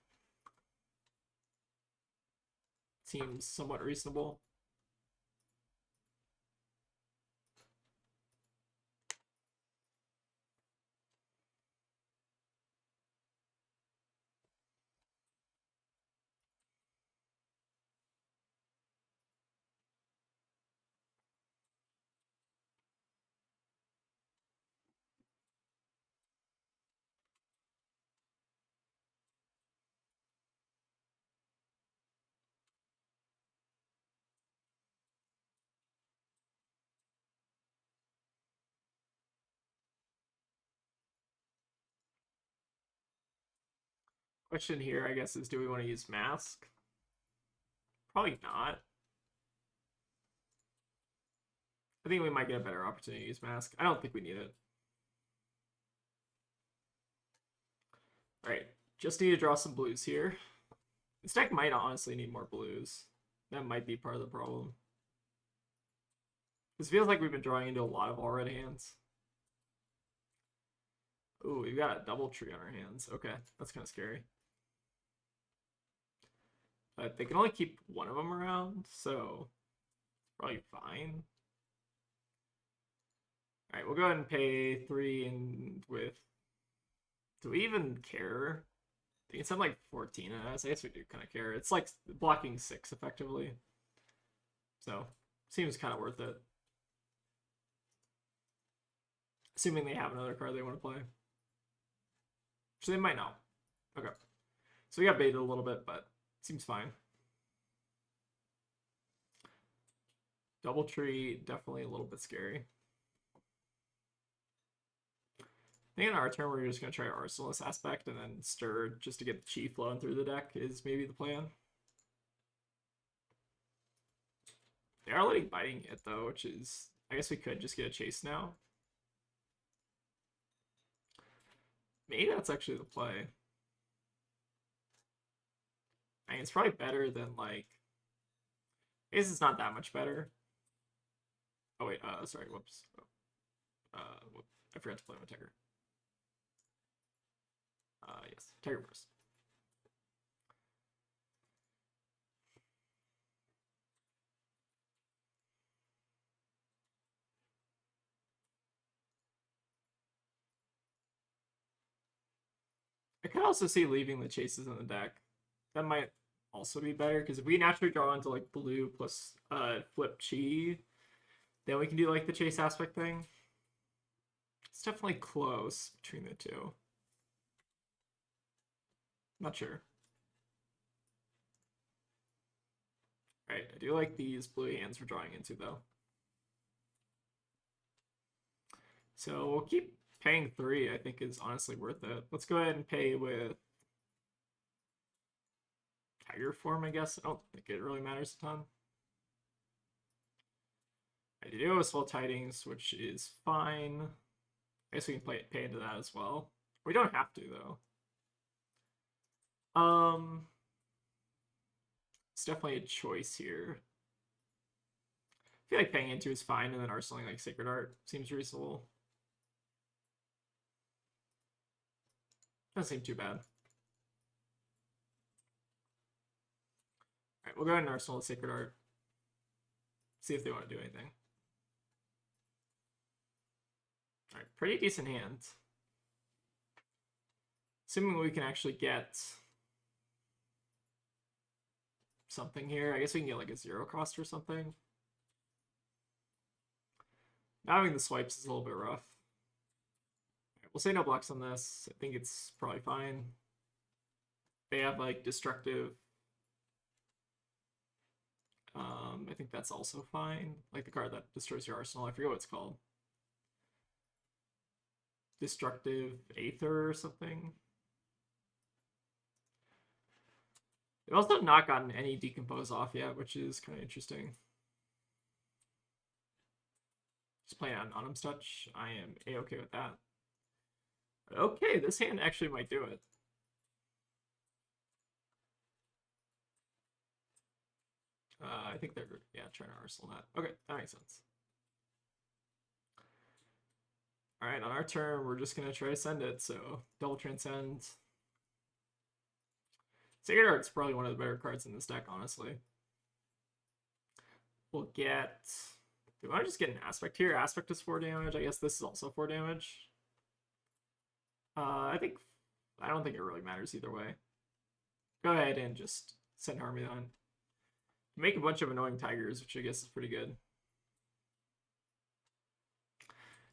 Seems somewhat reasonable. Question here, I guess, is do we want to use Mask? Probably not. I think we might get a better opportunity to use Mask. I don't think we need it. Alright, just need to draw some blues here. This deck might honestly need more blues. That might be part of the problem. This feels like we've been drawing into a lot of all red hands. Ooh, we've got a double tree on our hands. Okay, that's kind of scary. But they can only keep one of them around, so probably fine. Alright, we'll go ahead and pay 3 and with... Do we even care? They can send like 14 at us. I guess we do kind of care. It's like blocking 6 effectively. So, seems kind of worth it. Assuming they have another card they want to play. So they might not. Okay. So we got baited a little bit, but seems fine. Double tree, definitely a little bit scary. I think in our turn we're just going to try Arsenalist Aspect and then Stir just to get the Chi flowing through the deck is maybe the plan. They are letting Biting hit though, which is... I guess we could just get a Chase now. Maybe that's actually the play. I mean, it's probably better than like... I guess it's not that much better. Oh wait, sorry, whoops. I forgot to play my Tiger. Yes, Tiger first. I could also see leaving the chases in the deck. That might also be better, because if we naturally draw into like blue plus flip chi, then we can do like the chase aspect thing. It's definitely close between the two. Not sure. Alright, I do like these blue hands we're drawing into though. So we'll keep paying 3, I think is honestly worth it. Let's go ahead and pay with Tiger form, I guess. I don't think it really matters a ton. I do have Swell Tidings, which is fine. I guess we can pay into that as well. We don't have to though. It's definitely a choice here. I feel like paying into is fine, and then arsenaling like Sacred Art seems reasonable. Doesn't seem too bad. Alright, we'll go ahead and arsenal the Sacred Art. See if they want to do anything. Alright, pretty decent hand. Assuming we can actually get something here. I guess we can get like a 0 cost or something. Now having the swipes is a little bit rough. Right, we'll say no blocks on this. I think it's probably fine. They have like destructive. I think that's also fine. Like the card that destroys your arsenal. I forget what it's called. Destructive Aether or something. They've also not gotten any decompose off yet, which is kind of interesting. Just playing on Autumn's Touch. I am a-okay with that. Okay, this hand actually might do it. I think they're, yeah, trying to arsenal that. Okay, that makes sense. Alright, on our turn, we're just going to try to send it, so double transcend. Sacred Art's probably one of the better cards in this deck, honestly. We'll get... Do we want to just get an Aspect here? Aspect is 4 damage. I guess this is also 4 damage. I don't think it really matters either way. Go ahead and just send Harmony on. Make a bunch of annoying tigers, which I guess is pretty good.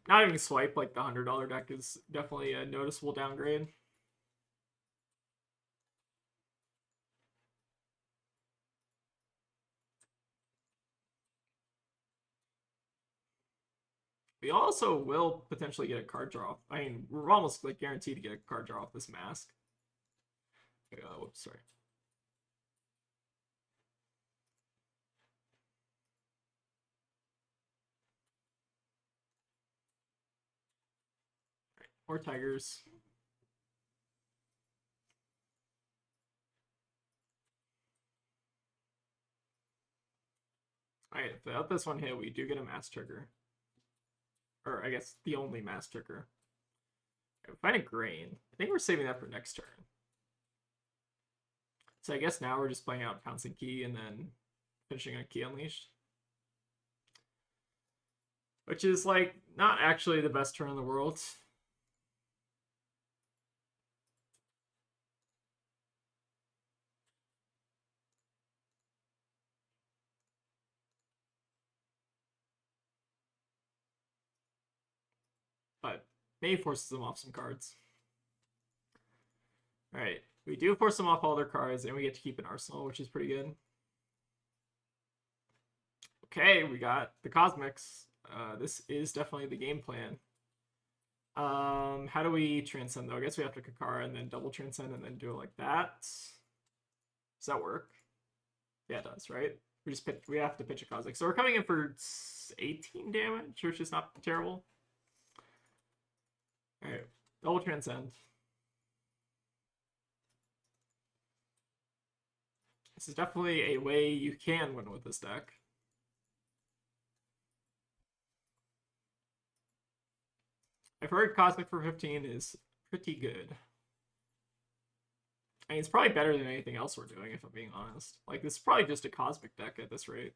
Not having swipe like the $100 deck is definitely a noticeable downgrade. We also will potentially get a card draw. I mean, we're almost like guaranteed to get a card draw off this mask. Whoops, sorry. Right, more tigers. Alright, without this one hit, we do get a mass trigger. Or I guess the only mass trigger. Right, find a grain. I think we're saving that for next turn. So I guess now we're just playing out Pouncing Key and then finishing on Key Unleashed. Which is like not actually the best turn in the world. But maybe forces them off some cards. Alright, we do force them off all their cards, and we get to keep an arsenal, which is pretty good. Okay, we got the Cosmics. This is definitely the game plan. How do we transcend though? I guess we have to Kakara and then double transcend and then do it like that. Does that work? Yeah, it does, right? We have to pitch a Cosmic. So we're coming in for 18 damage, which is not terrible. Alright, double transcend. This is definitely a way you can win with this deck. I've heard Cosmic for 15 is pretty good. I mean, it's probably better than anything else we're doing, if I'm being honest. Like, this is probably just a Cosmic deck at this rate.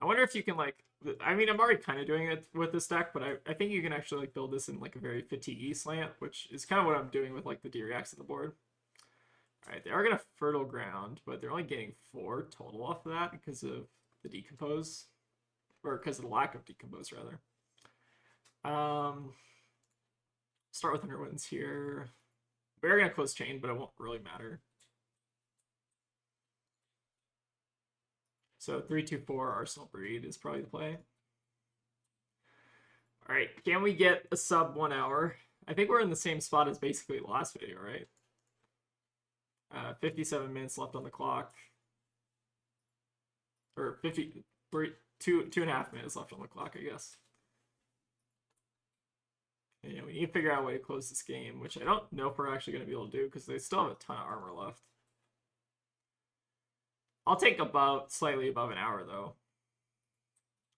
I wonder if you can, like... I mean, I'm already kind of doing it with this deck, but I think you can actually, like, build this in, like, a very fatigue-y slant, which is kind of what I'm doing with, like, the D-Reacts on the board. Alright, they are going to Fertile Ground, but they're only getting 4 total off of that because of the Decompose. Or because of the lack of Decompose, rather. Start with Underwinds here. We're going to close Chain, but it won't really matter. So 3-2-4 Arsenal Breed is probably the play. Alright, can we get a sub 1 hour? I think we're in the same spot as basically the last video, right? 57 minutes left on the clock. Or 50... We're 2.5 minutes left on the clock, I guess. You know, we need to figure out a way to close this game, which I don't know if we're actually going to be able to do because they still have a ton of armor left. I'll take about slightly above an hour though.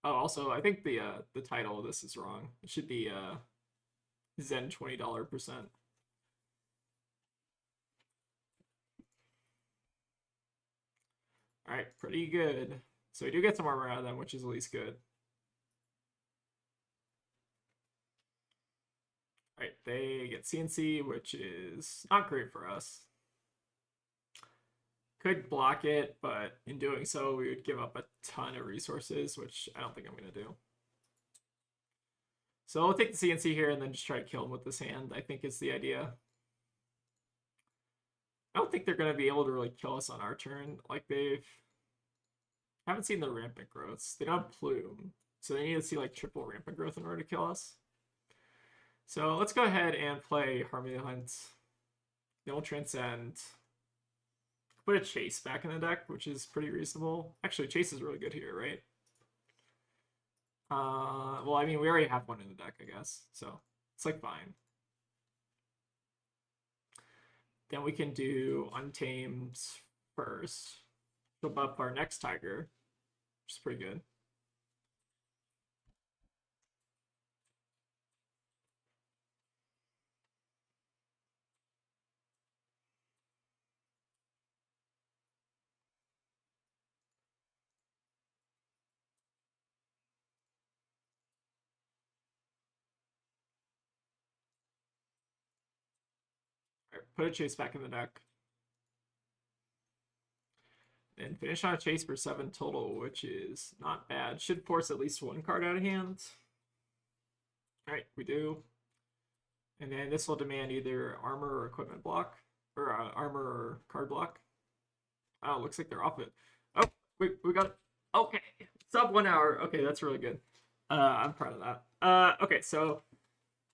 Oh, also, I think the title of this is wrong. It should be Zen $20%. All right, pretty good. So we do get some armor out of them, which is at least good. All right, they get CNC, which is not great for us. Could block it, but in doing so, we would give up a ton of resources, which I don't think I'm going to do. So I'll take the CNC here and then just try to kill him with this hand, I think is the idea. I don't think they're going to be able to really kill us on our turn. Like, haven't seen the rampant growths. They don't have plume. So they need to see like triple rampant growth in order to kill us. So let's go ahead and play Harmony Hunt. Then we'll transcend. Put a chase back in the deck, which is pretty reasonable. Actually, chase is really good here, right? Well, I mean, we already have one in the deck, I guess. So it's like fine. Then we can do Untamed first. To buff our next tiger, which is pretty good. All right, put a chase back in the deck. And finish on a chase for 7 total, which is not bad. Should force at least one card out of hand. Alright, we do. And then this will demand either armor or equipment block. Or armor or card block. Oh, looks like they're off it. Oh, we got it. Okay, sub 1 hour. Okay, that's really good. I'm proud of that. Okay, so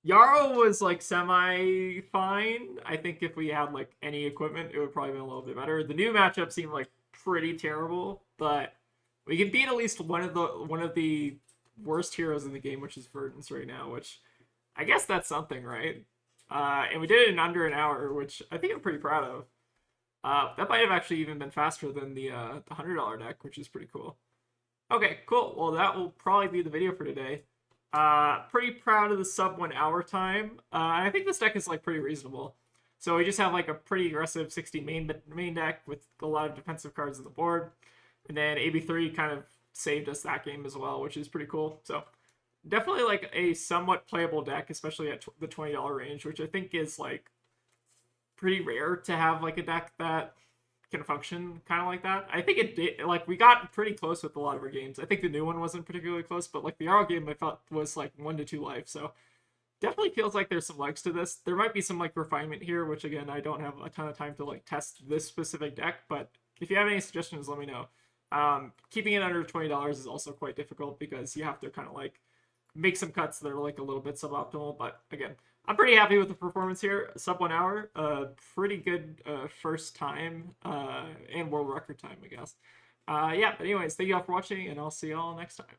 Jarl was like semi fine. I think if we had like any equipment, it would probably be a little bit better. The new matchup seemed like pretty terrible, but we can beat at least one of the worst heroes in the game, which is Verdance right now, which I guess that's something, right? And we did it in under an hour, which I think I'm pretty proud of. That might have actually even been faster than the $100 deck, which is pretty cool. Okay, cool. Well, that will probably be the video for today. Pretty proud of the sub 1 hour time. I think this deck is like pretty reasonable. So we just have like a pretty aggressive 60 main deck with a lot of defensive cards on the board. And then AB3 kind of saved us that game as well, which is pretty cool. So definitely like a somewhat playable deck, especially at the $20 range, which I think is like pretty rare to have like a deck that can function kind of like that. I think it did, like we got pretty close with a lot of our games. I think the new one wasn't particularly close, but like the Jarl game I thought was like 1 to 2 life. So definitely feels like there's some legs to this. There might be some like refinement here, which again I don't have a ton of time to like test this specific deck, but if you have any suggestions, let me know. Keeping it under $20 is also quite difficult because you have to kind of like make some cuts that are like a little bit suboptimal. But again, I'm pretty happy with the performance here. Sub 1 hour, pretty good first time and world record time, I guess. Yeah, but anyways, thank you all for watching, and I'll see you all next time.